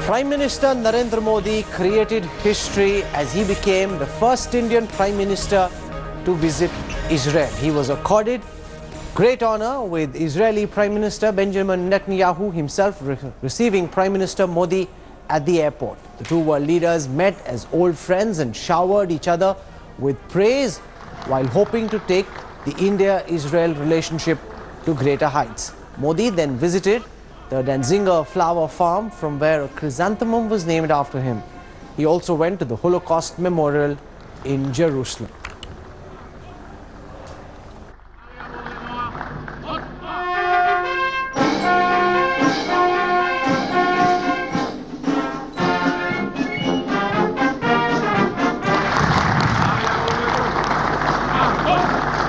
Prime Minister Narendra Modi created history as he became the first Indian Prime Minister to visit Israel. He was accorded great honor, with Israeli Prime Minister Benjamin Netanyahu himself receiving Prime Minister Modi at the airport. The two world leaders met as old friends and showered each other with praise while hoping to take the India-Israel relationship to greater heights. Modi then visited the Danziger flower farm, from where a chrysanthemum was named after him. He also went to the Holocaust Memorial in Jerusalem.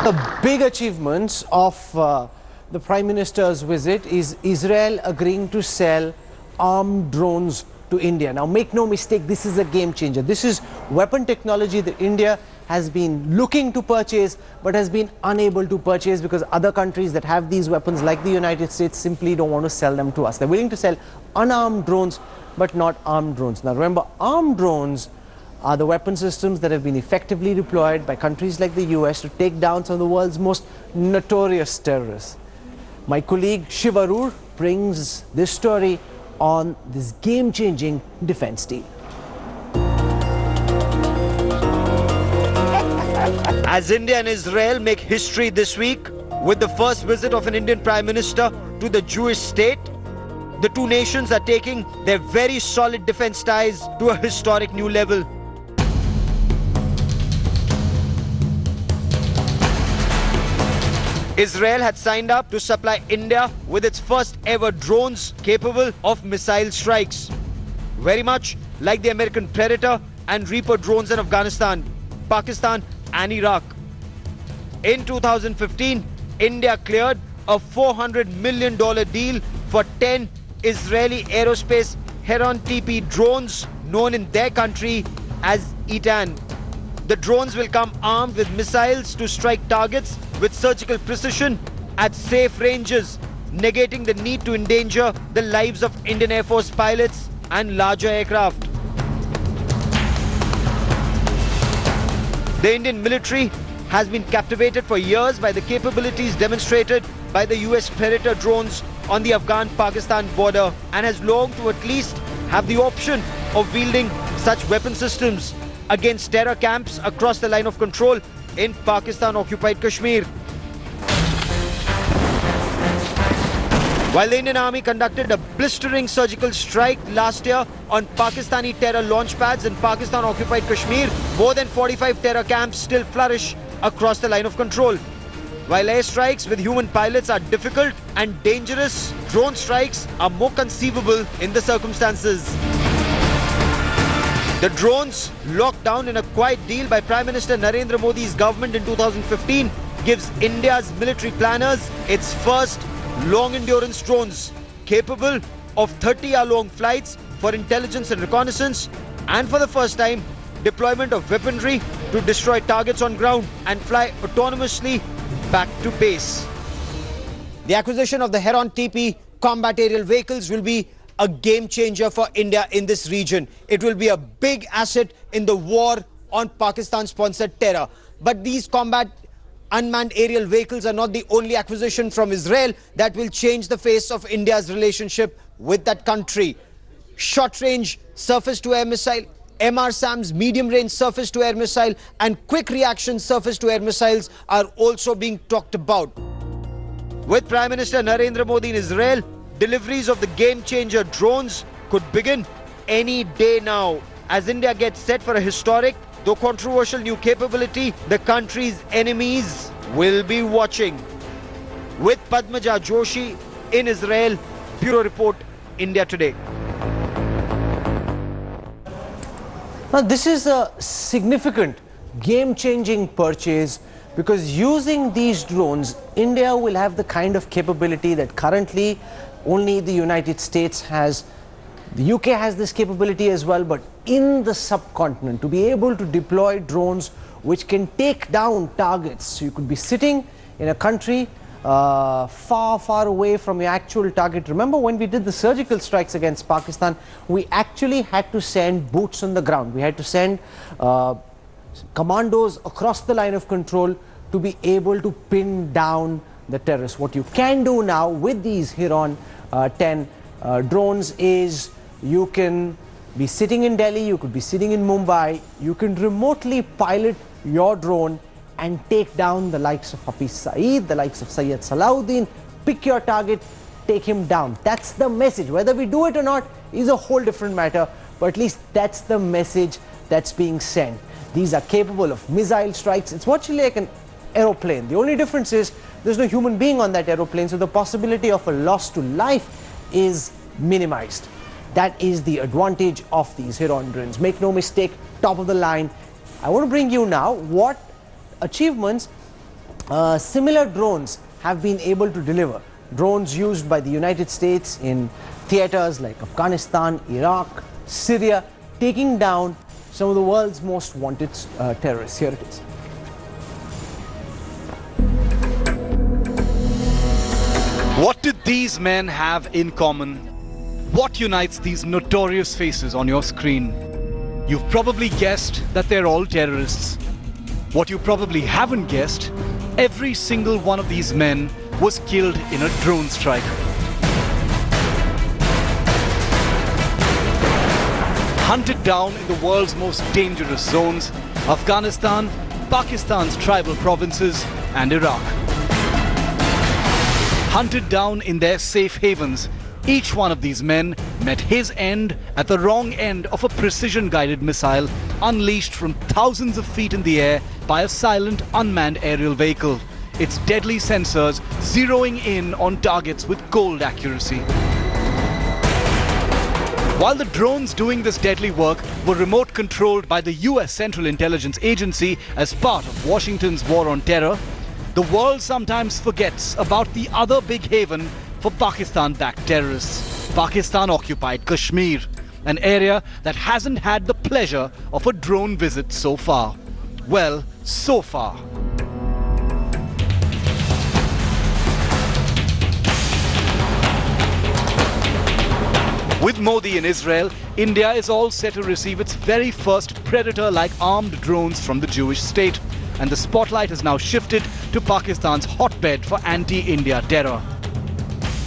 The big achievements of the Prime Minister's visit is Israel agreeing to sell armed drones to India. Now, make no mistake, this is a game changer. This is weapon technology that India has been looking to purchase but has been unable to purchase because other countries that have these weapons, like the United States, simply don't want to sell them to us. They're willing to sell unarmed drones but not armed drones. Now, remember, armed drones are the weapon systems that have been effectively deployed by countries like the US to take down some of the world's most notorious terrorists. My colleague Shiv Arur brings this story on this game-changing defense deal. As India and Israel make history this week with the first visit of an Indian Prime Minister to the Jewish state, the two nations are taking their very solid defense ties to a historic new level. Israel had signed up to supply India with its first ever drones capable of missile strikes. Very much like the American Predator and Reaper drones in Afghanistan, Pakistan and Iraq. In 2015, India cleared a $400 million deal for 10 Israeli aerospace Heron TP drones, known in their country as ETAN. The drones will come armed with missiles to strike targets with surgical precision at safe ranges, negating the need to endanger the lives of Indian Air Force pilots and larger aircraft. The Indian military has been captivated for years by the capabilities demonstrated by the US Predator drones on the Afghan-Pakistan border, and has longed to at least have the option of wielding such weapon systems against terror camps across the line of control in Pakistan-occupied Kashmir. While the Indian Army conducted a blistering surgical strike last year on Pakistani terror launch pads in Pakistan-occupied Kashmir, more than 45 terror camps still flourish across the line of control. While airstrikes with human pilots are difficult and dangerous, drone strikes are more conceivable in the circumstances. The drones, locked down in a quiet deal by Prime Minister Narendra Modi's government in 2015, gives India's military planners its first long-endurance drones, capable of 30-hour-long flights for intelligence and reconnaissance, and for the first time, deployment of weaponry to destroy targets on ground and fly autonomously back to base. The acquisition of the Heron TP combat aerial vehicles will be a game changer for India in this region. It will be a big asset in the war on Pakistan-sponsored terror. But these combat unmanned aerial vehicles are not the only acquisition from Israel that will change the face of India's relationship with that country. Short-range surface-to-air missile, MRSAM's medium-range surface-to-air missile, and quick-reaction surface-to-air missiles are also being talked about. With Prime Minister Narendra Modi in Israel, deliveries of the game-changer drones could begin any day now, as India gets set for a historic, though controversial, new capability the country's enemies will be watching. With Padmaja Joshi in Israel, Bureau Report, India Today. Now, this is a significant game-changing purchase, because using these drones, India will have the kind of capability that currently only the United States has. The UK has this capability as well, but in the subcontinent, to be able to deploy drones which can take down targets. So you could be sitting in a country far away from your actual target. Remember when we did the surgical strikes against Pakistan, we actually had to send boots on the ground. We had to send commandos across the line of control to be able to pin down the terrorists. What you can do now with these Hiron 10 drones is you can be sitting in Delhi, you could be sitting in Mumbai, you can remotely pilot your drone and take down the likes of Hafiz Saeed, the likes of Syed Salahuddin, pick your target, take him down. That's the message. Whether we do it or not is a whole different matter, but at least that's the message that's being sent. These are capable of missile strikes. It's virtually like an aeroplane. The only difference is there's no human being on that aeroplane, so the possibility of a loss to life is minimized. That is the advantage of these Hiron drones. Make no mistake, top of the line. I want to bring you now what achievements similar drones have been able to deliver. Drones used by the United States in theaters like Afghanistan, Iraq, Syria, taking down some of the world's most wanted terrorists. Here it is. What did these men have in common? What unites these notorious faces on your screen? You've probably guessed that they're all terrorists. What you probably haven't guessed, every single one of these men was killed in a drone strike. Hunted down in the world's most dangerous zones, Afghanistan, Pakistan's tribal provinces, and Iraq. Hunted down in their safe havens, each one of these men met his end at the wrong end of a precision-guided missile unleashed from thousands of feet in the air by a silent, unmanned aerial vehicle, its deadly sensors zeroing in on targets with cold accuracy. While the drones doing this deadly work were remote-controlled by the US Central Intelligence Agency as part of Washington's war on terror, the world sometimes forgets about the other big haven for Pakistan-backed terrorists, Pakistan-occupied Kashmir, an area that hasn't had the pleasure of a drone visit so far. Well, so far. With Modi in Israel, India is all set to receive its very first Predator-like armed drones from the Jewish state. And the spotlight has now shifted to Pakistan's hotbed for anti-India terror.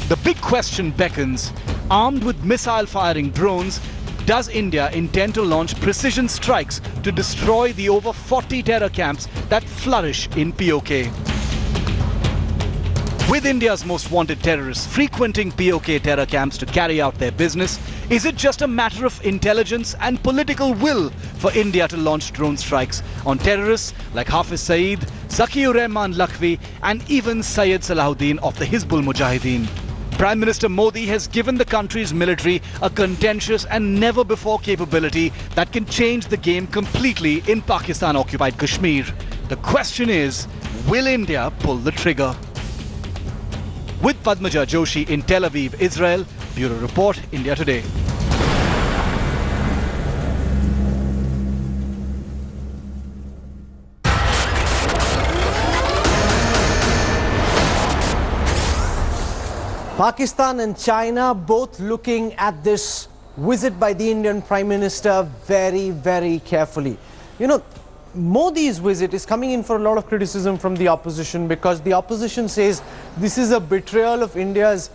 The big question beckons, armed with missile-firing drones, does India intend to launch precision strikes to destroy the over 40 terror camps that flourish in POK? With India's most wanted terrorists frequenting POK terror camps to carry out their business, is it just a matter of intelligence and political will for India to launch drone strikes on terrorists like Hafiz Saeed, Zakiur Rahman Lakhvi and even Syed Salahuddin of the Hizbul Mujahideen? Prime Minister Modi has given the country's military a contentious and never-before capability that can change the game completely in Pakistan-occupied Kashmir. The question is, will India pull the trigger? With Padmaja Joshi in Tel Aviv, Israel, Bureau Report, India Today. Pakistan and China both looking at this visit by the Indian Prime Minister very, very carefully. You know, Modi's visit is coming in for a lot of criticism from the opposition because the opposition says this is a betrayal of India's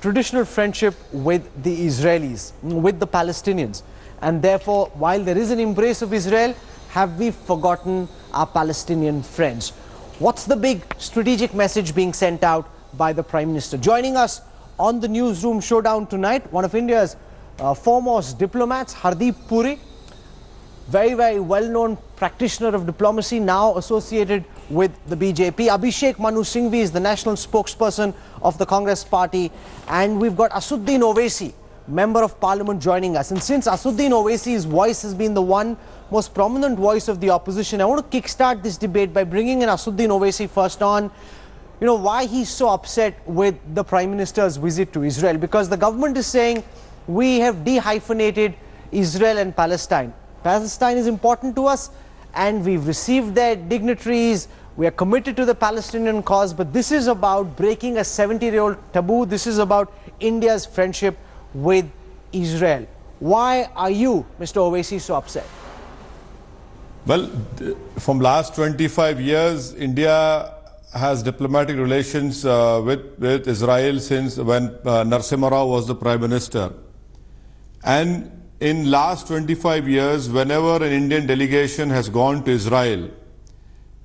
traditional friendship with the Israelis, with the Palestinians. And therefore, while there is an embrace of Israel, have we forgotten our Palestinian friends? What's the big strategic message being sent out by the Prime Minister? Joining us on the Newsroom Showdown tonight, one of India's foremost diplomats, Hardeep Puri, very, very well-known practitioner of diplomacy, now associated with the BJP. Abhishek Manu Singhvi is the national spokesperson of the Congress party. And we've got Asuddin Owaisi, member of parliament, joining us. And since Asuddin Owaisi's voice has been the one most prominent voice of the opposition, I want to kickstart this debate by bringing in Asuddin Owaisi first on, you know, why he's so upset with the Prime Minister's visit to Israel. Because the government is saying we have de-hyphenated Israel and Palestine. Palestine is important to us and we've received their dignitaries, We are committed to the Palestinian cause, but this is about breaking a 70-year-old taboo. This is about India's friendship with Israel. Why are you, Mr. Owaisi, so upset? Well, from last 25 years, India has diplomatic relations with Israel since when Narasimha Rao was the Prime Minister. And in last 25 years, whenever an Indian delegation has gone to Israel,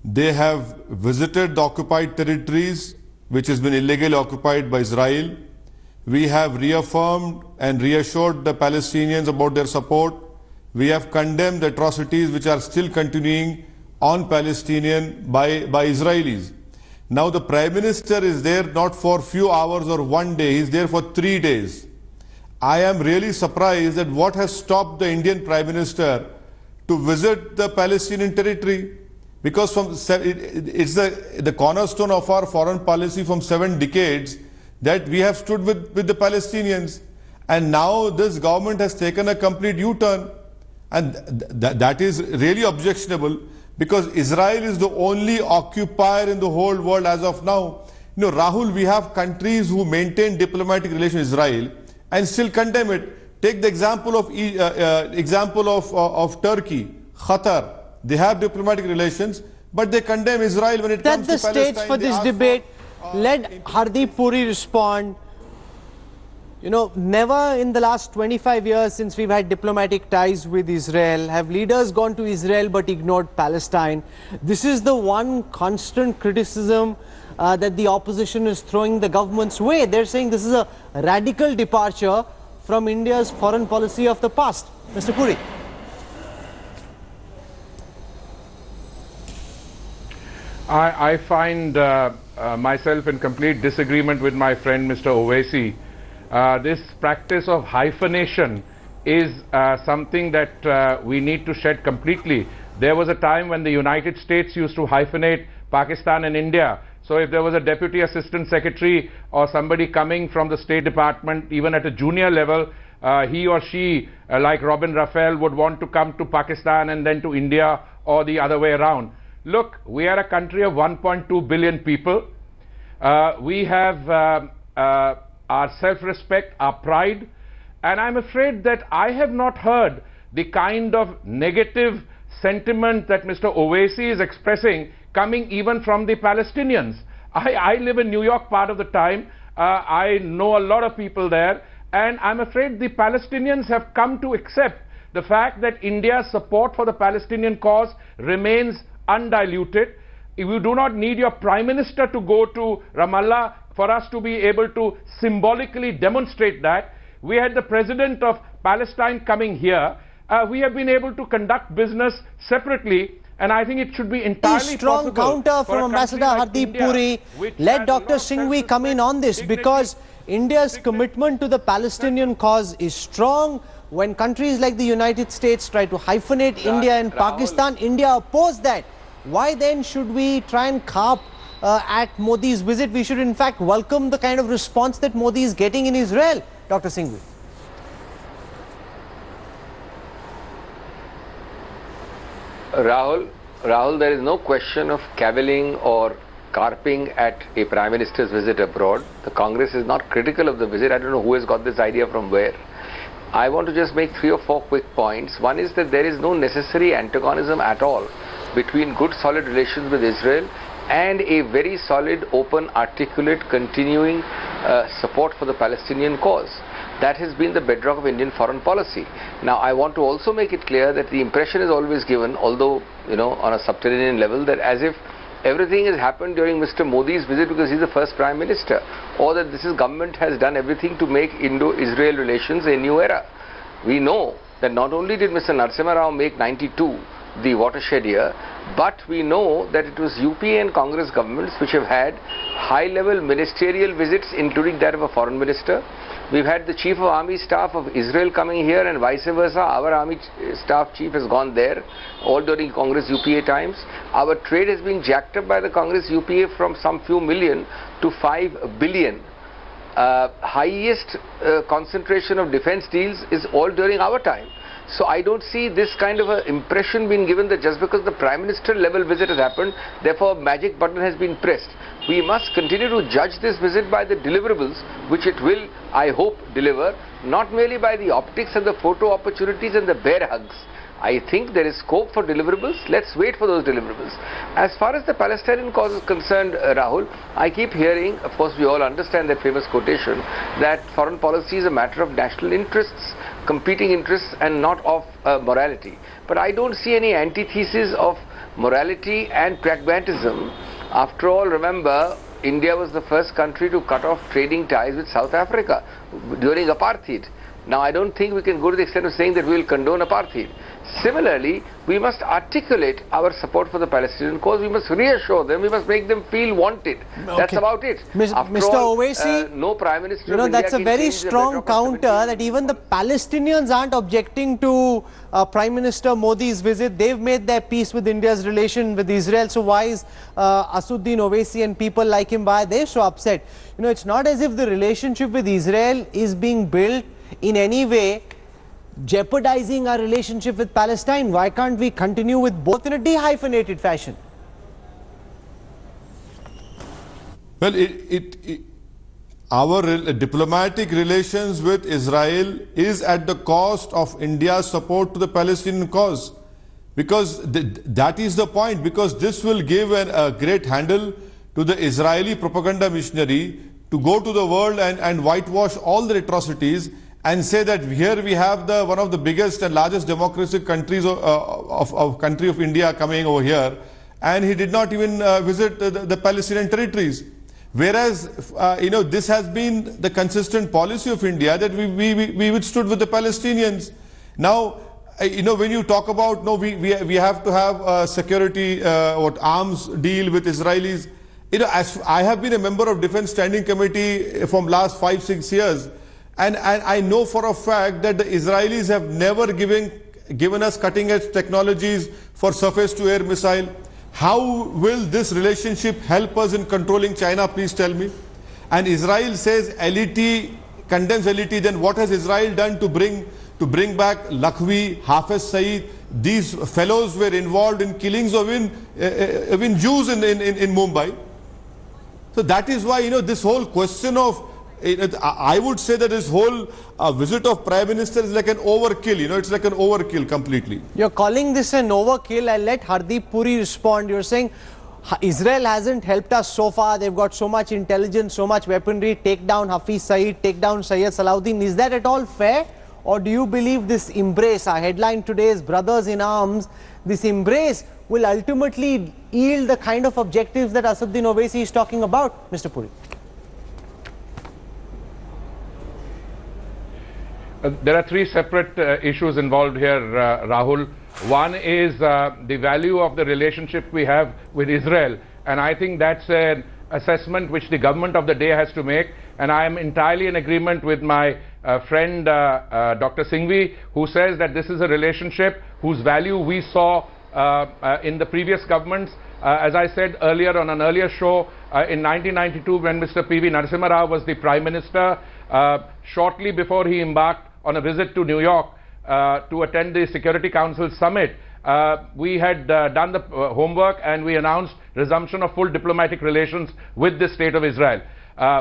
they have visited the occupied territories, which has been illegally occupied by Israel. We have reaffirmed and reassured the Palestinians about their support. We have condemned the atrocities which are still continuing on Palestinian by Israelis. Now the Prime Minister is there not for few hours or one day, he is there for 3 days. I am really surprised that what has stopped the Indian Prime Minister to visit the Palestinian territory, because it's the cornerstone of our foreign policy from 7 decades that we have stood with the Palestinians. And now this government has taken a complete U-turn. And that is really objectionable, because Israel is the only occupier in the whole world as of now. You know, Rahul, we have countries who maintain diplomatic relations with Israel and still condemn it. Take the example of Turkey, Qatar. They have diplomatic relations, but they condemn Israel when it comes to Palestine. Set the stage for this debate. Let Hardeep Puri respond. You know, never in the last 25 years since we've had diplomatic ties with Israel have leaders gone to Israel but ignored Palestine. This is the one constant criticism that the opposition is throwing the government's way. They're saying this is a radical departure from India's foreign policy of the past. Mr. Puri. I find myself in complete disagreement with my friend Mr. Owaisi. This practice of hyphenation is something that we need to shed completely. There was a time when the United States used to hyphenate Pakistan and India. So if there was a Deputy Assistant Secretary or somebody coming from the State Department, even at a junior level, he or she, like Robin Raphael, would want to come to Pakistan and then to India, or the other way around. Look, we are a country of 1.2 billion people. We have our self-respect, our pride, and I'm afraid that I have not heard the kind of negative sentiment that Mr. Owaisi is expressing coming even from the Palestinians. I live in New York part of the time. I know a lot of people there, and I'm afraid the Palestinians have come to accept the fact that India's support for the Palestinian cause remains undiluted. You do not need your Prime Minister to go to Ramallah for us to be able to symbolically demonstrate that. We had the President of Palestine coming here. We have been able to conduct business separately, and I think it should be entirely strong counter from Ambassador like Hardeep India, Puri. Let Dr. Singhvi come in on this, because India's commitment to the Palestinian cause is strong. When countries like the United States try to hyphenate India and Pakistan, India opposed that. Why then should we try and carp at Modi's visit? We should in fact welcome the kind of response that Modi is getting in Israel. Dr. Singhvi. Rahul, there is no question of cavilling or carping at a Prime Minister's visit abroad. The Congress is not critical of the visit. I don't know who has got this idea from where. I want to just make 3 or 4 quick points. One is that there is no necessary antagonism at all between good solid relations with Israel and a very solid, open, articulate, continuing support for the Palestinian cause. That has been the bedrock of Indian foreign policy. Now, I want to also make it clear that the impression is always given, although, you know, on a subterranean level, that as if everything has happened during Mr. Modi's visit because he's the first Prime Minister, or that this government has done everything to make Indo-Israel relations a new era. We know that not only did Mr. Narasimha Rao make 92 the watershed year, but we know that it was UPA and Congress governments which have had high-level ministerial visits, including that of a foreign minister. We've had the Chief of Army Staff of Israel coming here, and vice versa. Our Army Staff Chief has gone there, all during Congress UPA times. Our trade has been jacked up by the Congress UPA from some few million to 5 billion. Highest concentration of defense deals is all during our time. So I don't see this kind of an impression being given that just because the Prime Minister level visit has happened, therefore a magic button has been pressed. We must continue to judge this visit by the deliverables, which it will, I hope, deliver, not merely by the optics and the photo opportunities and the bear hugs. I think there is scope for deliverables. Let's wait for those deliverables. As far as the Palestinian cause is concerned, Rahul, I keep hearing, of course we all understand that famous quotation, that foreign policy is a matter of national interests, competing interests, and not of morality. But I don't see any antithesis of morality and pragmatism. After all, remember, India was the first country to cut off trading ties with South Africa during apartheid. Now, I don't think we can go to the extent of saying that we will condone apartheid. Similarly, we must articulate our support for the Palestinian cause. We must reassure them. We must make them feel wanted. Okay. That's about it. Mr. Owaisi, no Prime Minister. You know, that's a very strong counter that even the Palestinians aren't objecting to Prime Minister Modi's visit. They've made their peace with India's relation with Israel. So why is Assuddin Owaisi and people like him, why are they so upset? You know, it's not as if the relationship with Israel is being built in any way jeopardizing our relationship with Palestine. Why can't we continue with both in a dehyphenated fashion? Well, our diplomatic relations with Israel is at the cost of India's support to the Palestinian cause. Because that is the point. Because this will give a great handle to the Israeli propaganda missionary to go to the world and whitewash all the atrocities and say that here we have one of the biggest and largest democratic countries of India coming over here, and he did not even visit the Palestinian territories. Whereas, you know, this has been the consistent policy of India, that we withstood with the Palestinians. Now, you know, when you talk about, no, we have to have a security arms deal with Israelis. You know, as I have been a member of Defense Standing Committee from last 5-6 years, and I know for a fact that the Israelis have never given us cutting-edge technologies for surface-to-air missile. How will this relationship help us in controlling China? Please tell me. And Israel says LET, condemns LET. Then what has Israel done to bring back Lakhvi, Hafez Saeed? These fellows were involved in killings of even Jews in Mumbai. So that is why, you know, this whole question of, I would say that this whole visit of Prime Minister is like an overkill. You know, it's like an overkill completely. You're calling this an overkill. I'll let Hardeep Puri respond. You're saying Israel hasn't helped us so far. They've got so much intelligence, so much weaponry. Take down Hafiz Saeed, take down Syed Salahuddin. Is that at all fair? Or do you believe this embrace, our headline today is Brothers in Arms, this embrace will ultimately yield the kind of objectives that Assuddin Owaisi is talking about, Mr. Puri? There are three separate issues involved here, Rahul. One is the value of the relationship we have with Israel, and I think that's an assessment which the government of the day has to make, and I am entirely in agreement with my friend Dr. Singhvi, who says that this is a relationship whose value we saw in the previous governments. As I said earlier on an earlier show, in 1992 when Mr. P.V. Narasimha Rao was the Prime Minister, shortly before he embarked on a visit to New York to attend the Security Council summit, we had done the homework and we announced resumption of full diplomatic relations with the State of Israel.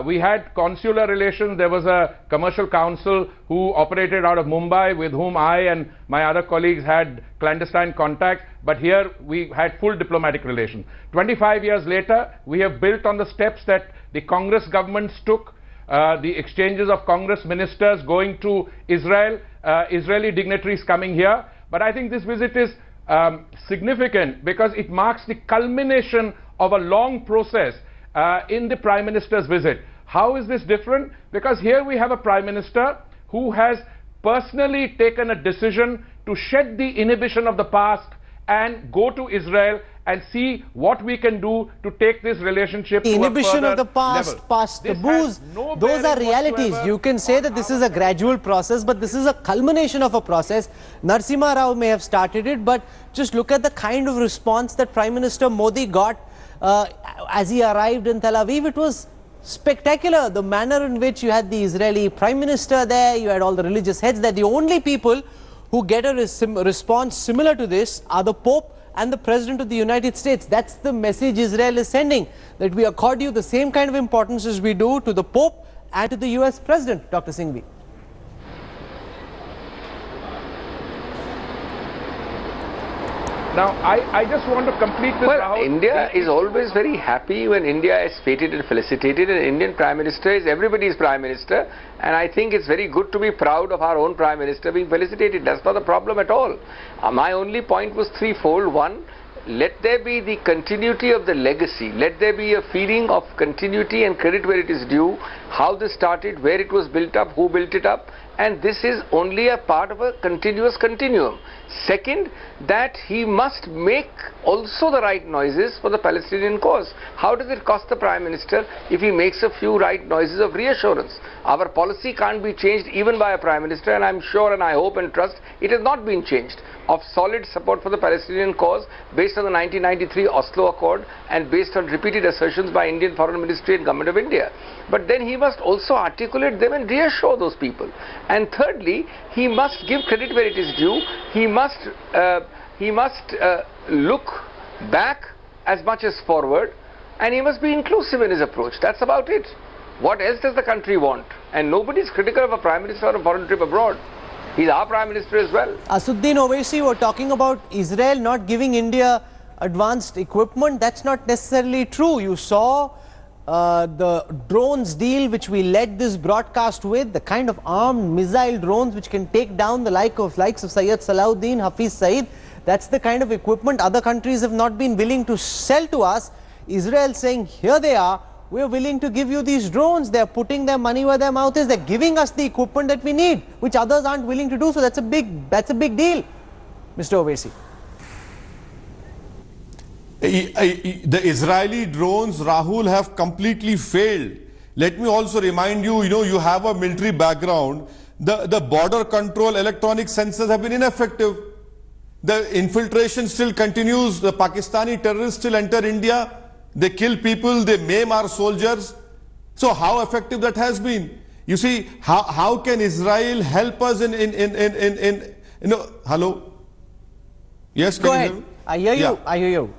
We had consular relations. There was a commercial council who operated out of Mumbai, with whom I and my other colleagues had clandestine contact, but here we had full diplomatic relations. 25 years later, we have built on the steps that the Congress governments took, the exchanges of Congress ministers going to Israel, Israeli dignitaries coming here. But I think this visit is significant because it marks the culmination of a long process in the Prime Minister's visit. How is this different? Because here we have a Prime Minister who has personally taken a decision to shed the inhibition of the past and go to Israel and see what we can do to take this relationship to a further inhibition of the past, level. past taboos, those are realities. You can say that this is a gradual process, but this is a culmination of a process. Narasimha Rao may have started it, but just look at the kind of response that Prime Minister Modi got as he arrived in Tel Aviv. It was spectacular. The manner in which you had the Israeli Prime Minister there, you had all the religious heads there. The only people who get a response similar to this are the Pope and the President of the United States. That's the message Israel is sending, that we accord you the same kind of importance as we do to the Pope and to the US President, Dr. Singhvi. Now, I just want to complete this. Well, India is always very happy when India is feted and felicitated, and Indian Prime Minister is everybody's Prime Minister, and I think it's very good to be proud of our own Prime Minister being felicitated. That's not the problem at all. My only point was threefold. One, let there be the continuity of the legacy. Let there be a feeling of continuity and credit where it is due, how this started, where it was built up, who built it up, and this is only a part of a continuous continuum. Second, that he must make also the right noises for the Palestinian cause. How does it cost the Prime Minister if he makes a few right noises of reassurance? Our policy can't be changed even by a Prime Minister, and I'm sure and I hope and trust it has not been changed, of solid support for the Palestinian cause based on the 1993 Oslo Accord and based on repeated assertions by Indian Foreign Ministry and Government of India. But then he must also articulate them and reassure those people. And thirdly, he must give credit where it is due. He must look back as much as forward, and he must be inclusive in his approach. That's about it. What else does the country want? And nobody is critical of a Prime Minister on a foreign trip abroad. He's our Prime Minister as well. Asuddin Owaisi were talking about Israel not giving India advanced equipment. That's not necessarily true. You saw the drones deal which we led this broadcast with, the kind of armed missile drones which can take down the likes of Sayyid Salahuddin, Hafiz Saeed. That's the kind of equipment other countries have not been willing to sell to us. Israel saying, here they are, we're willing to give you these drones. They're putting their money where their mouth is. They're giving us the equipment that we need, which others aren't willing to do. So that's a big deal, Mr. Owaisi. The Israeli drones, Rahul, have completely failed. Let me also remind you, you have a military background. The border control electronic sensors have been ineffective. The infiltration still continues. The Pakistani terrorists still enter India. They kill people, they maim our soldiers. So how effective that has been? You see, how can Israel help us hello? Yes, go ahead. I hear you. Yeah. I hear you.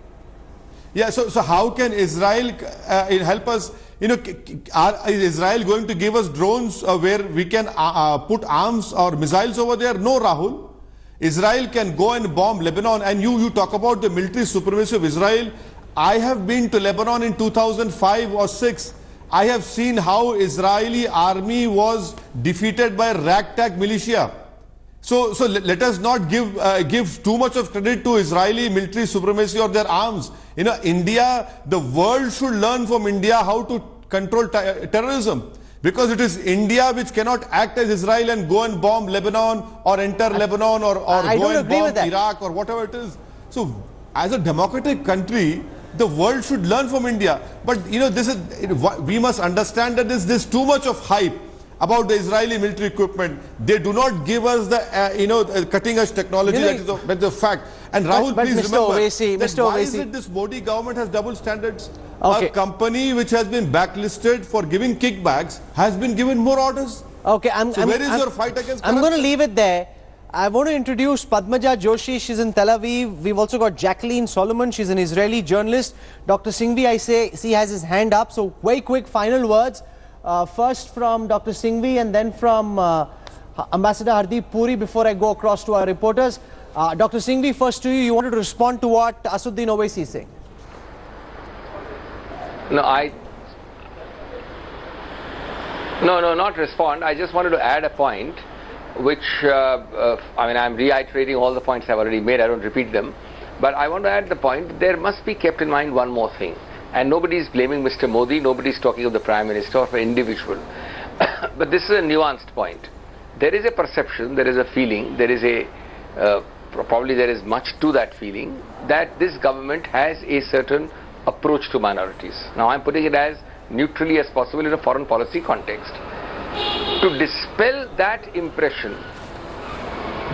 Yeah, so how can Israel help us? Is Israel going to give us drones where we can put arms or missiles over there? No, Rahul. Israel can go and bomb Lebanon. And you talk about the military supremacy of Israel. I have been to Lebanon in 2005 or 6. I have seen how Israeli army was defeated by ragtag militia. So let us not give too much of credit to Israeli military supremacy or their arms. India, the world should learn from India how to control terrorism. Because it is India which cannot act as Israel and go and bomb Lebanon or enter Lebanon or go and bomb Iraq or whatever it is. So as a democratic country, the world should learn from India. But we must understand that there's too much of hype about the Israeli military equipment. They do not give us the cutting edge technology. That's a fact. And Rahul, please remember, why is it this Modi government has double standards? Okay. A company which has been blacklisted for giving kickbacks has been given more orders. Okay, where is your fight against corruption? I'm going to leave it there. I want to introduce Padmaja Joshi. She's in Tel Aviv. We've also got Jacqueline Solomon. She's an Israeli journalist. Dr. Singhvi, I see, has his hand up. So very quick final words. First from Dr. Singhvi and then from Ambassador Hardeep Puri before I go across to our reporters. Dr. Singhvi, first to you. You wanted to respond to what Asuddin Owaisi is saying. No, not respond. I just wanted to add a point, which, I'm reiterating all the points I've already made. I don't repeat them. But I want to add the point, there must be kept in mind one more thing. And nobody is blaming Mr. Modi, nobody is talking of the Prime Minister or of an individual. But this is a nuanced point. There is a perception, there is a feeling, there is probably there is much to that feeling, that this government has a certain approach to minorities. Now I'm putting it as neutrally as possible in a foreign policy context. To dispel that impression,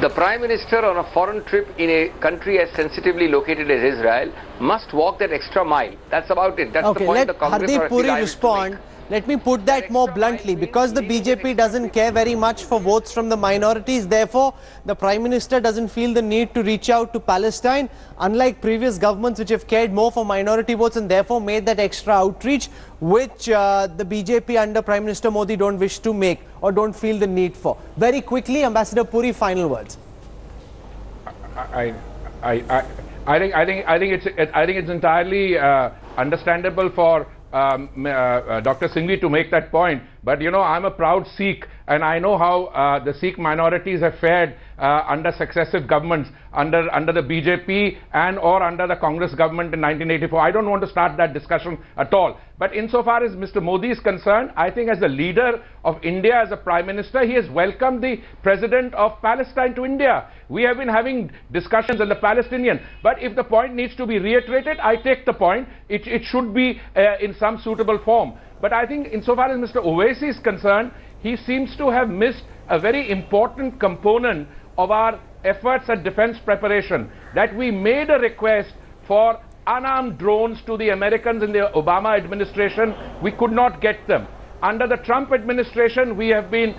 the Prime Minister on a foreign trip in a country as sensitively located as Israel must walk that extra mile. That's about it. That's the point the Congress Hardeep Puri respond. let me put that more bluntly, because the BJP doesn't care very much for votes from the minorities, therefore the Prime Minister doesn't feel the need to reach out to Palestine, unlike previous governments which have cared more for minority votes and therefore made that extra outreach, which the BJP under Prime Minister Modi don't wish to make or don't feel the need for. Very quickly, Ambassador Puri, final words. I think it's entirely understandable for Dr. Singhvi to make that point, but you know, I'm a proud Sikh and I know how the Sikh minorities have fared under successive governments, under the BJP and or under the Congress government in 1984. I don't want to start that discussion at all. But insofar as Mr. Modi is concerned, I think as the leader of India, as a Prime Minister, he has welcomed the President of Palestine to India. We have been having discussions on the Palestinian. But if the point needs to be reiterated, I take the point. It should be in some suitable form. But I think insofar as Mr. Owaisi is concerned, he seems to have missed a very important component of our efforts at defense preparation, that we made a request for unarmed drones to the Americans in the Obama administration. We could not get them. Under the Trump administration, we have been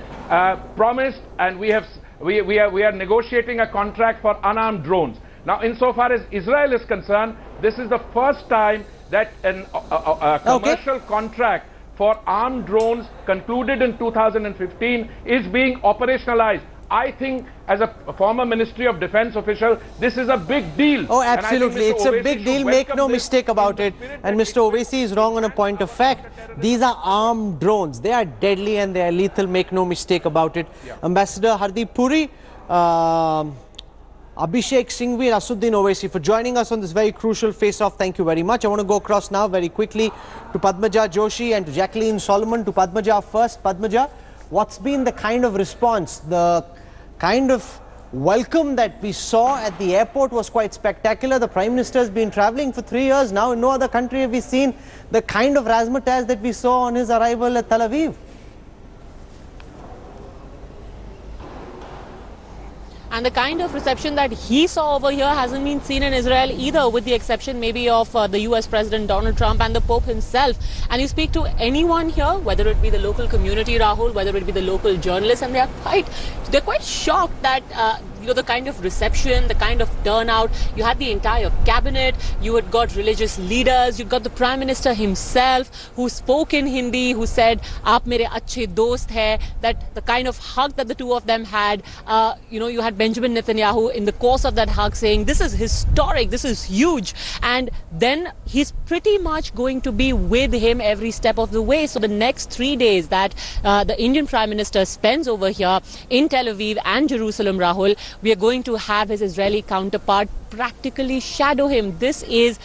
promised, and we are negotiating a contract for unarmed drones. Now, insofar as Israel is concerned, this is the first time that a commercial contract for armed drones concluded in 2015 is being operationalized. I think as a former Ministry of Defense official, this is a big deal. Oh, absolutely. It's a big deal. Make no mistake about it. And Mr. Owaisi is wrong on a point of fact. These are armed drones. They are deadly and they are lethal. Make no mistake about it. Yeah. Ambassador Hardeep Puri, Abhishek Singhvi and Asuddin Owaisi for joining us on this very crucial face-off. Thank you very much. I want to go across now very quickly to Padmaja Joshi and to Jacqueline Solomon. To Padmaja first. Padmaja, what's been the kind of response, the kind of welcome that we saw at the airport was quite spectacular. The Prime Minister has been travelling for 3 years now. In no other country have we seen the kind of razzmatazz that we saw on his arrival at Tel Aviv. And the kind of reception that he saw over here hasn't been seen in Israel either, with the exception maybe of the US President Donald Trump and the Pope himself. And you speak to anyone here, whether it be the local community, Rahul, whether it be the local journalists, and they're quite shocked that you know, the kind of reception, the kind of turnout. You had the entire cabinet, you had got religious leaders, you got the Prime Minister himself who spoke in Hindi, who said, "Aap mere achhe dost hai," that the kind of hug that the two of them had. You know, you had Benjamin Netanyahu in the course of that hug saying, "This is historic, this is huge." And then he's pretty much going to be with him every step of the way. So the next 3 days that the Indian Prime Minister spends over here in Tel Aviv and Jerusalem, Rahul, we are going to have his Israeli counterpart practically shadow him. This is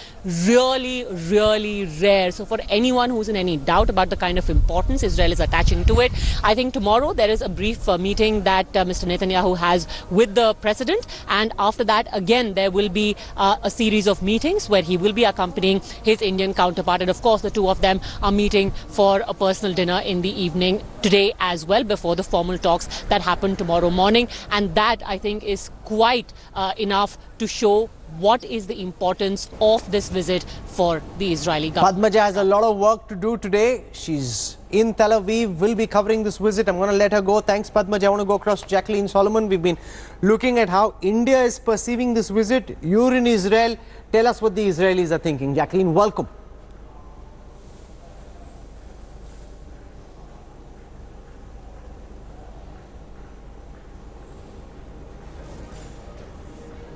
really, really rare. So for anyone who's in any doubt about the kind of importance Israel is attaching to it, I think tomorrow there is a brief meeting that Mr. Netanyahu has with the president. And after that, again, there will be a series of meetings where he will be accompanying his Indian counterpart. And of course, the two of them are meeting for a personal dinner in the evening today as well, before the formal talks that happen tomorrow morning. And that, I think, is quite enough to show what is the importance of this visit for the Israeli government. Padmaja has a lot of work to do today. She's in Tel Aviv, will be covering this visit. I'm going to let her go. Thanks, Padmaja. I want to go across to Jacqueline Solomon. We've been looking at how India is perceiving this visit. You're in Israel. Tell us what the Israelis are thinking. Jacqueline, welcome.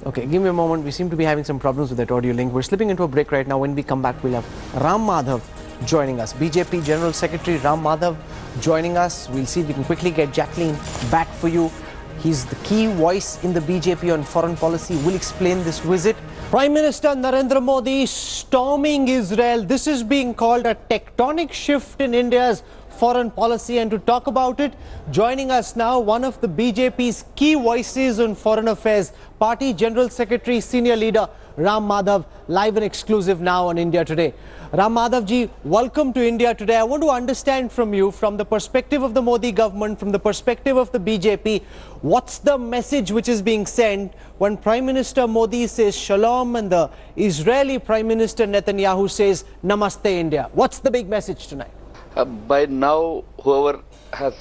Okay, give me a moment. We seem to be having some problems with that audio link. We're slipping into a break right now. When we come back, we'll have Ram Madhav joining us. BJP General Secretary Ram Madhav joining us. We'll see if we can quickly get Jacqueline back for you. He's the key voice in the BJP on foreign policy. We'll explain this visit. Prime Minister Narendra Modi storming Israel. This is being called a tectonic shift in India's foreign policy, and to talk about it, joining us now, one of the BJP's key voices on foreign affairs, Party General Secretary, Senior Leader Ram Madhav, live and exclusive now on India Today. Ram Madhav ji, welcome to India Today. I want to understand from you, from the perspective of the Modi government, from the perspective of the BJP, what's the message which is being sent when Prime Minister Modi says Shalom and the Israeli Prime Minister Netanyahu says Namaste India? What's the big message tonight? By now, whoever has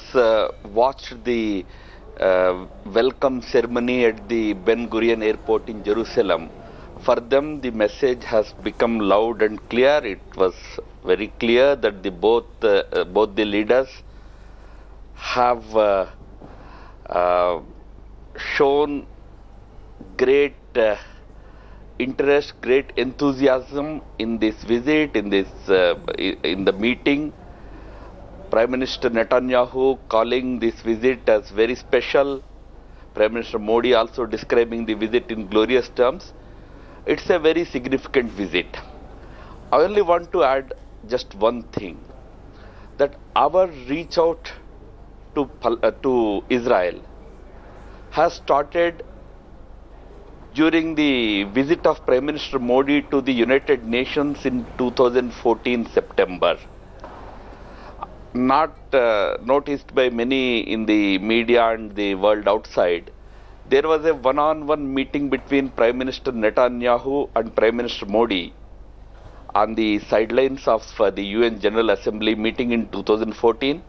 watched the welcome ceremony at the Ben Gurion airport in Jerusalem, for them the message has become loud and clear. It was very clear that both the leaders have shown great interest, great enthusiasm in this visit, in the meeting. Prime Minister Netanyahu calling this visit as very special. Prime Minister Modi also describing the visit in glorious terms. It's a very significant visit. I only want to add just one thing, that our reach out to Israel has started during the visit of Prime Minister Modi to the United Nations in 2014 September. Not noticed by many in the media and the world outside. There was a one-on-one meeting between Prime Minister Netanyahu and Prime Minister Modi on the sidelines of the UN General Assembly meeting in 2014.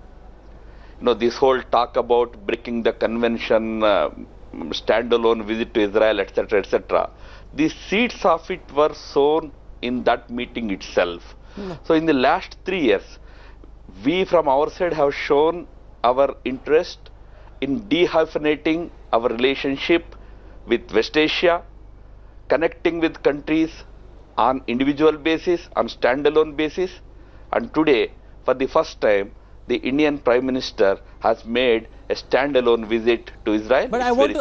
This whole talk about breaking the convention, standalone visit to Israel, etc., etc. The seeds of it were sown in that meeting itself. So in the last 3 years, we from our side have shown our interest in dehyphenating our relationship with West Asia, connecting with countries on individual basis, on standalone basis, and today, for the first time, the Indian Prime Minister has made a standalone visit to Israel. But I want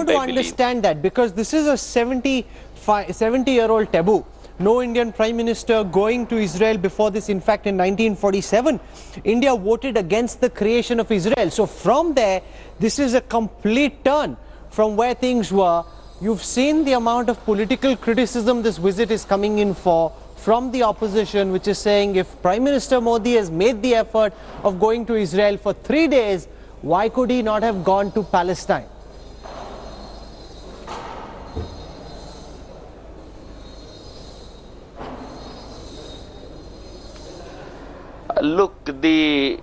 to understand that, because this is a 70-year-old taboo. No Indian Prime Minister going to Israel before this. In fact, in 1947, India voted against the creation of Israel. So from there, this is a complete turn from where things were. You've seen the amount of political criticism this visit is coming in for from the opposition, which is saying if Prime Minister Modi has made the effort of going to Israel for 3 days, why could he not have gone to Palestine? Look, the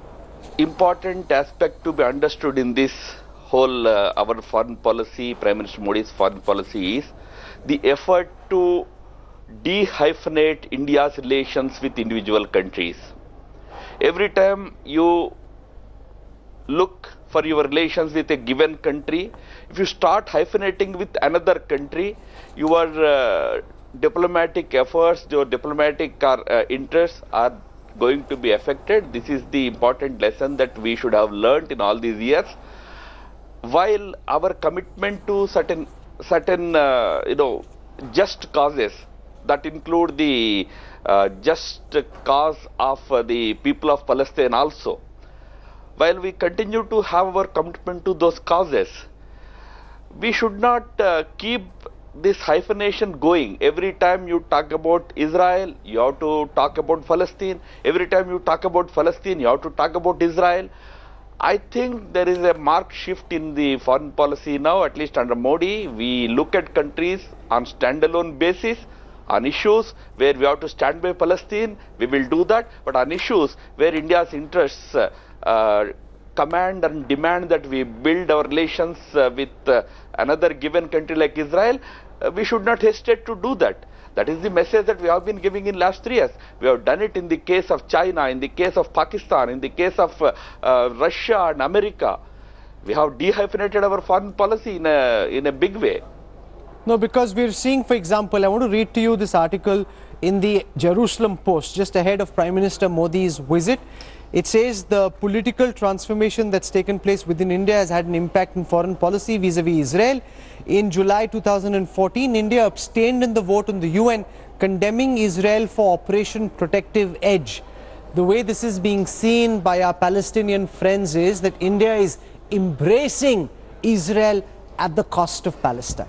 important aspect to be understood in this whole our foreign policy, Prime Minister Modi's foreign policy, is the effort to dehyphenate India's relations with individual countries. Every time you look for your relations with a given country, if you start hyphenating with another country, your diplomatic efforts, your diplomatic interests are going to be affected. This is the important lesson that we should have learned in all these years. While our commitment to certain just causes that include the just cause of the people of Palestine also, while we continue to have our commitment to those causes, we should not keep this hyphenation going. Every time you talk about Israel, you have to talk about Palestine. Every time you talk about Palestine, you have to talk about Israel. I think there is a marked shift in the foreign policy now, at least under Modi. We look at countries on standalone basis. On issues where we have to stand by Palestine, we will do that. But on issues where India's interests command and demand that we build our relations with another given country like Israel, we should not hesitate to do that. That is the message that we have been giving in last 3 years. We have done it in the case of China, in the case of Pakistan, in the case of Russia and America. We have dehyphenated our foreign policy in a big way. No, because we're seeing, for example, I want to read to you this article in the Jerusalem Post just ahead of Prime Minister Modi's visit. It says the political transformation that's taken place within India has had an impact in foreign policy vis-a-vis Israel. In July 2014, India abstained in the vote on the UN condemning Israel for Operation Protective Edge. The way this is being seen by our Palestinian friends is that India is embracing Israel at the cost of Palestine.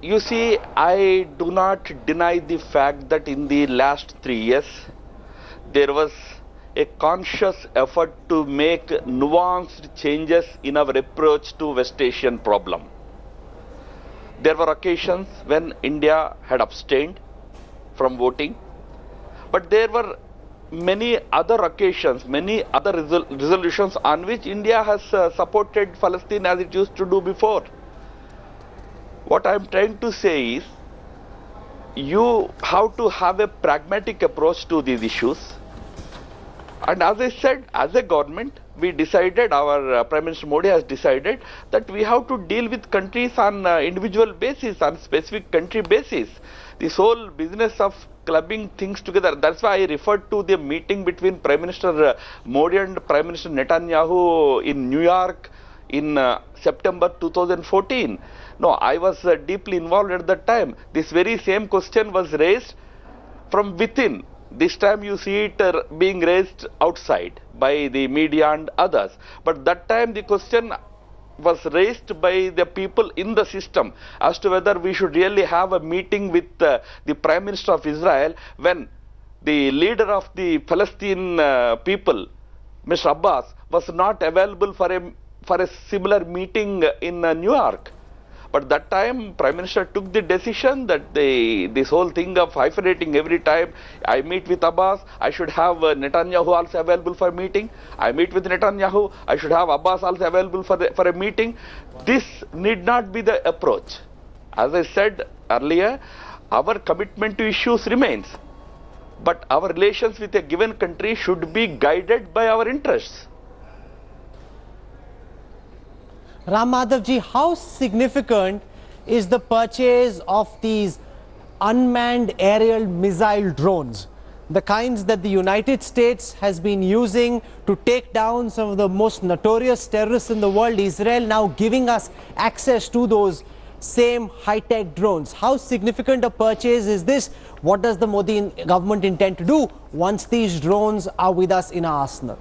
You see, I do not deny the fact that in the last 3 years there was a conscious effort to make nuanced changes in our approach to West Asian problem. There were occasions when India had abstained from voting, but there were many other occasions, many other resolutions on which India has supported Palestine as it used to do before. What I am trying to say is, you have to have a pragmatic approach to these issues. And as I said, as a government, we decided, our Prime Minister Modi has decided that we have to deal with countries on individual basis, on specific country basis. This whole business of clubbing things together, that's why I referred to the meeting between Prime Minister Modi and Prime Minister Netanyahu in New York in September 2014. No, I was deeply involved at that time. This very same question was raised from within. This time you see it being raised outside by the media and others. But that time the question was raised by the people in the system as to whether we should really have a meeting with the Prime Minister of Israel when the leader of the Palestine people, Mr. Abbas, was not available for a similar meeting in New York. But that time, Prime Minister took the decision that this whole thing of hyphenating every time I meet with Abbas, I should have Netanyahu also available for a meeting. I meet with Netanyahu, I should have Abbas also available for a meeting. This need not be the approach. As I said earlier, our commitment to issues remains. But our relations with a given country should be guided by our interests. Ram Madhavji, how significant is the purchase of these unmanned aerial missile drones, the kinds that the United States has been using to take down some of the most notorious terrorists in the world, Israel now giving us access to those same high-tech drones? How significant a purchase is this? What does the Modi government intend to do once these drones are with us in our arsenal?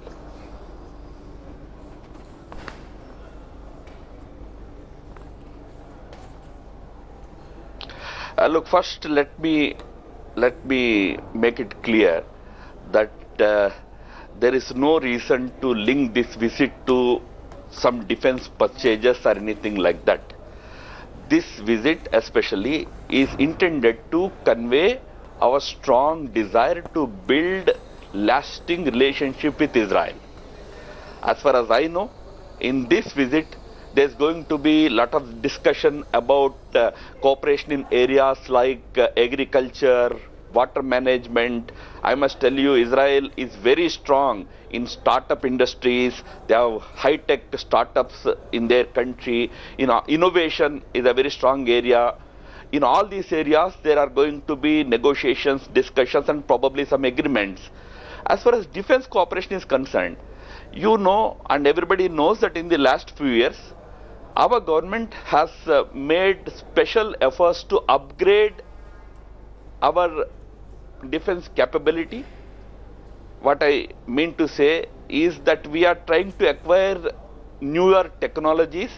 Look, first let me make it clear that there is no reason to link this visit to some defense purchases or anything like that. This visit especially is intended to convey our strong desire to build lasting relationship with Israel. As far as I know, in this visit there's going to be a lot of discussion about cooperation in areas like agriculture, water management. I must tell you, Israel is very strong in startup industries. They have high-tech startups in their country. Innovation is a very strong area. In all these areas, there are going to be negotiations, discussions, and probably some agreements. As far as defense cooperation is concerned, you know, and everybody knows that in the last few years, our government has made special efforts to upgrade our defense capability. What I mean to say is that we are trying to acquire newer technologies,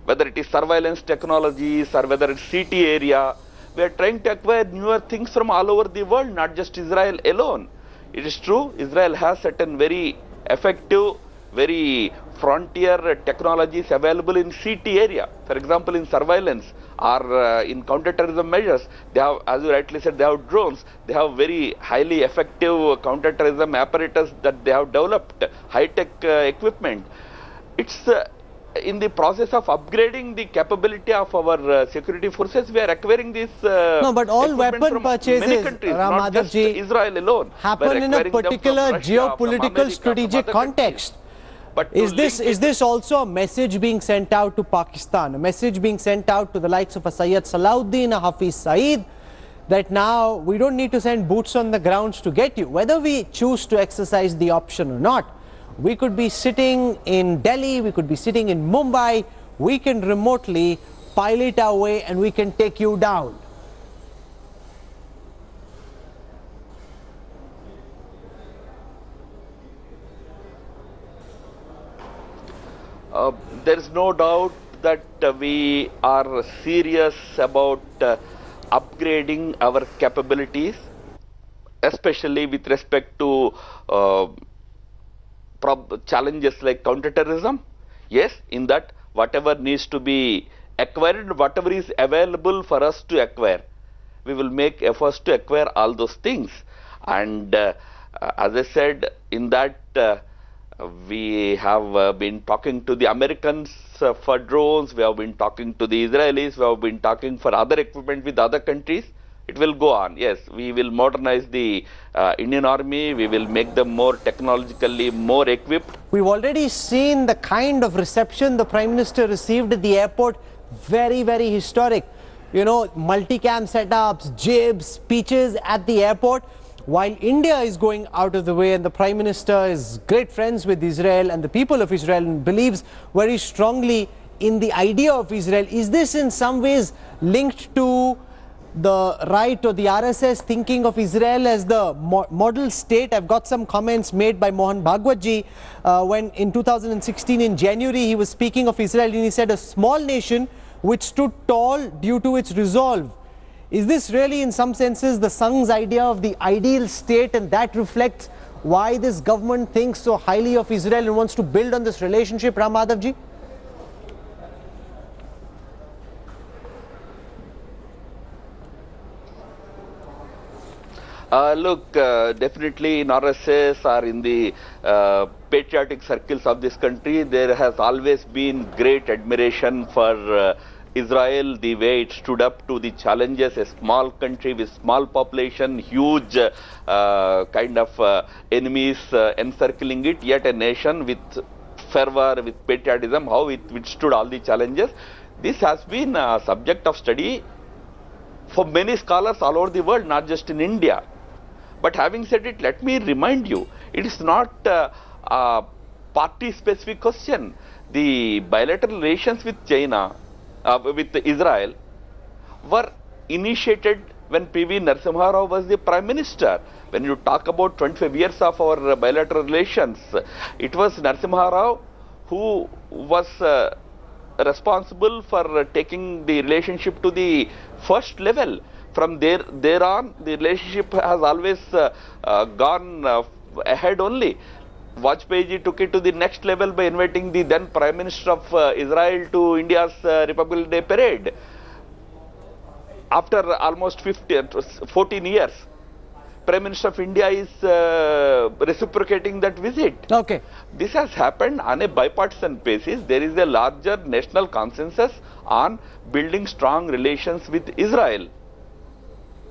whether it is surveillance technologies or whether it's CT area. We are trying to acquire newer things from all over the world, not just Israel alone. It is true, Israel has certain very effective, very frontier technologies available in CT area. For example, in surveillance or in counter-terrorism measures, they have, as you rightly said, they have drones. They have very highly effective counter-terrorism apparatus that they have developed, high-tech equipment. It's in the process of upgrading the capability of our security forces. We are acquiring this no, but all weapon purchases, many countries, not just Israel alone, happen in a particular geopolitical strategic context. But is this also a message being sent out to Pakistan, a message being sent out to the likes of a Sayyid Salahuddin, a Hafiz Saeed, that now we don't need to send boots on the grounds to get you, whether we choose to exercise the option or not? We could be sitting in Delhi, we could be sitting in Mumbai, we can remotely pilot our way and we can take you down. There is no doubt that we are serious about upgrading our capabilities. especially with respect to challenges like counterterrorism. Yes, in that whatever needs to be acquired, whatever is available for us to acquire, we will make efforts to acquire all those things. And as I said, in that we have been talking to the Americans for drones, we have been talking to the Israelis, we have been talking for other equipment with other countries. It will go on. Yes, we will modernize the Indian Army, we will make them more technologically more equipped. We've already seen the kind of reception the Prime Minister received at the airport. Very, very historic. You know, multicam setups, jibs, speeches at the airport. While India is going out of the way and the Prime Minister is great friends with Israel and the people of Israel and believes very strongly in the idea of Israel, is this in some ways linked to the right or the RSS thinking of Israel as the model state? I've got some comments made by Mohan Bhagwatji when in 2016 in January he was speaking of Israel and he said a small nation which stood tall due to its resolve. Is this really in some senses the Sang's idea of the ideal state, and that reflects why this government thinks so highly of Israel and wants to build on this relationship, Ram Madhavji? Look, definitely in RSS or in the patriotic circles of this country, there has always been great admiration for Israel, the way it stood up to the challenges, a small country with small population, huge kind of enemies encircling it, yet a nation with fervor, with patriotism, how it withstood all the challenges. This has been a subject of study for many scholars all over the world, not just in India. But having said it, let me remind you, it is not a party-specific question. The bilateral relations with China, with Israel, were initiated when P.V. Narasimha Rao was the Prime Minister. When you talk about 25 years of our bilateral relations, it was Narasimha Rao who was responsible for taking the relationship to the first level. From there on, the relationship has always gone ahead only. Vajpayee ji took it to the next level by inviting the then Prime Minister of Israel to India's Republic Day parade. After almost 14 years, Prime Minister of India is reciprocating that visit. Okay. This has happened on a bipartisan basis. There is a larger national consensus on building strong relations with Israel.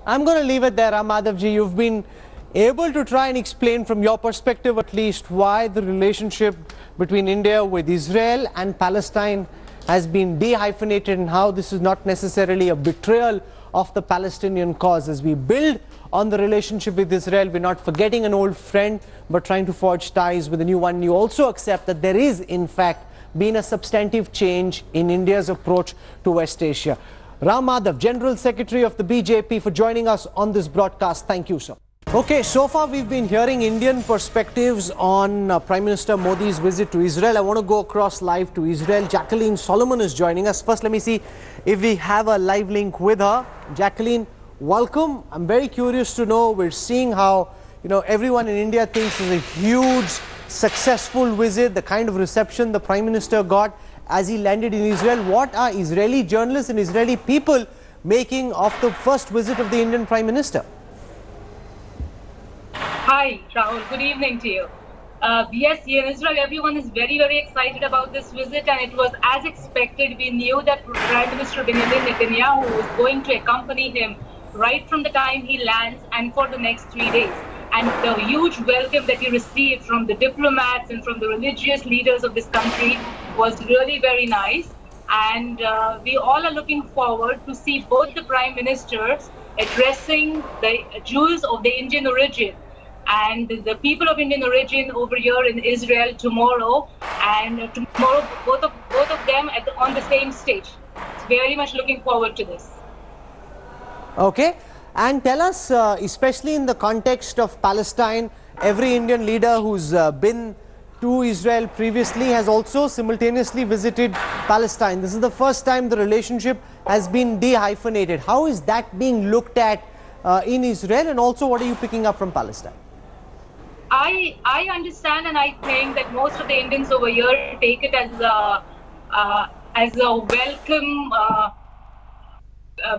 I'm going to leave it there, Ram Madhavji. You've been able to try and explain from your perspective at least why the relationship between India with Israel and Palestine has been dehyphenated and how this is not necessarily a betrayal of the Palestinian cause. As we build on the relationship with Israel, we're not forgetting an old friend but trying to forge ties with a new one. You also accept that there is in fact been a substantive change in India's approach to West Asia. Ram Madhav, General Secretary of the BJP, for joining us on this broadcast. Thank you, sir. Okay, so far we've been hearing Indian perspectives on Prime Minister Modi's visit to Israel. I want to go across live to Israel. Jacqueline Solomon is joining us. First, let me see if we have a live link with her. Jacqueline, welcome. I'm very curious to know, we're seeing how, everyone in India thinks it's a huge, successful visit, the kind of reception the Prime Minister got as he landed in Israel. What are Israeli journalists and Israeli people making of the first visit of the Indian Prime Minister? Hi, Rahul. Good evening to you. Yes, here in Israel, everyone is very, very excited about this visit, and it was as expected. We knew that Prime Minister Benjamin Netanyahu was going to accompany him right from the time he lands and for the next 3 days. And the huge welcome that he received from the diplomats and from the religious leaders of this country was really very nice. And we all are looking forward to see both the Prime Ministers addressing the Jews of the Indian origin and the people of Indian origin over here in Israel tomorrow. And tomorrow, both of them on the same stage. It's very much looking forward to this. Okay. And tell us, especially in the context of Palestine, every Indian leader who's been to Israel previously has also simultaneously visited Palestine. This is the first time the relationship has been dehyphenated. How is that being looked at in Israel, and also what are you picking up from Palestine? I understand, and I think that most of the Indians over here take it as a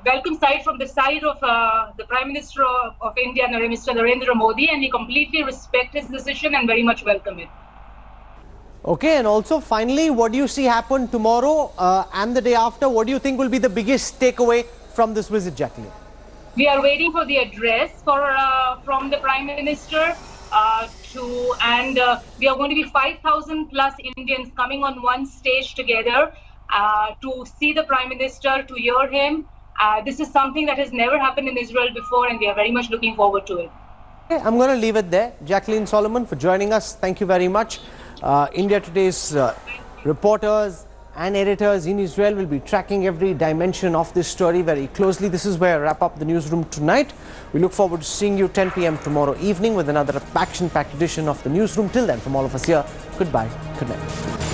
welcome sight from the side of the Prime Minister of India, Mr. Narendra Modi, and we completely respect his decision and very much welcome it. Okay, and also finally, what do you see happen tomorrow and the day after? What do you think will be the biggest takeaway from this visit, Jacqueline? We are waiting for the address from the Prime Minister. We are going to be 5,000 plus Indians coming on one stage together to see the Prime Minister, to hear him. This is something that has never happened in Israel before, and we are very much looking forward to it. Okay, I'm going to leave it there. Jacqueline Solomon for joining us. Thank you very much. India Today's reporters and editors in Israel will be tracking every dimension of this story very closely. This is where I wrap up the newsroom tonight. We look forward to seeing you 10 p.m. tomorrow evening with another action-packed edition of the newsroom. Till then, from all of us here, goodbye, good night.